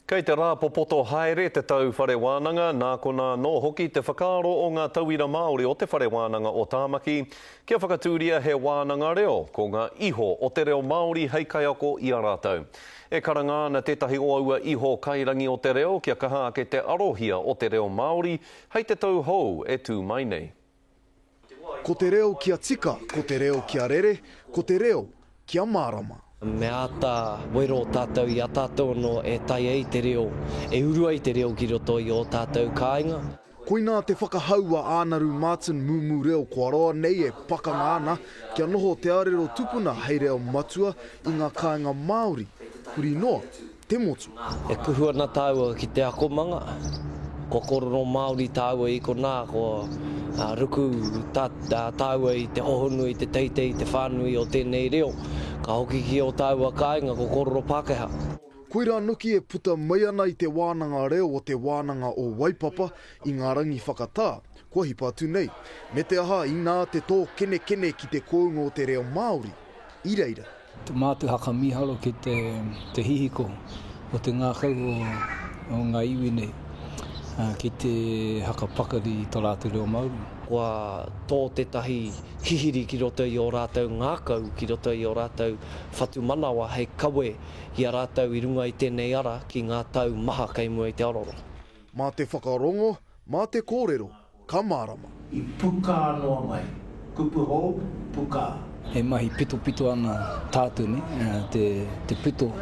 Kei te rā popoto haere te tau whare wānanga, nā kona no hoki te whakaaro o ngā tauira Māori o te whare wānanga o Tāmaki, kia whakatūria he wānanga reo, ko ngā iho o te reo Māori hei kaiako i a rātou. E karangāna tētahi o aua iho kairangi o te reo, kia kaha ake te arohia o te reo Māori, hei te tau hou e tū mai nei. Ko te reo kia tika, ko te reo kia rere, ko te reo kia mārama. Me ata wero tātou i a tātou no e tai ei te reo, e urua i te reo ki roto i o tātou kāinga. Koina te whakahaua ānaru Martin Mumu reo kua roa nei e pakangāna kia noho te arero tupuna hei reo matua i ngā kāinga Māori. Kuri noa, te motu. E kuhuana tāua ki te akomanga, ko kororo Māori tāua i ko nā, ko ruku tāua i te hohonu, i te teitei, te whānui o tēnei reo. Ka hoki ki o tāua kāinga ko kororo Pākehā. Koira nuki e puta mai ana i te wānanga reo o te wānanga o Waipapa i ngā rangi whakatā, kua hipatu nei. Me te aha i nā te tō kene ki te kounga o te reo Māori. Ireira. Te mātu haka mihalo ki te hihiko o te ngākau o ngā iwi nei. Ki te haka pakari i tō rātou reo Māori. Kua tō tētahi hihiri ki roto i o rātou ngākau, ki roto i o rātou whatu manawa hei kawe i a rātou i runga i tēnei ara ki ngā tau maha kei mua i te aroro. Mā te whakarongo, mā te kōrero, ka mārama. I puka noa mai, kupu hou, puka. He mahi pito ana tātou ne, te pito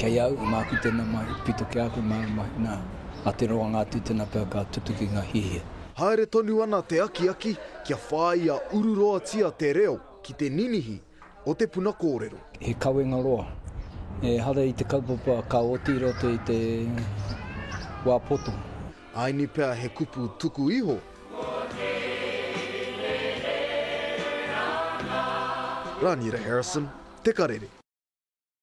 kei au, mā ki tēnā mai, pito kei aku mai, nā. A te roa ngā tūtena pēr ka tutu ki ngā hihia. Haere tonu ana te aki kia whai a ururoa tia te reo ki te ninihi o te puna kōrero. He kawenga roa. E hara i te kaupapa ka oti roto i te wāpoto. Aini pēr he kupu tuku iho. Rānira Harrison, Te Karere.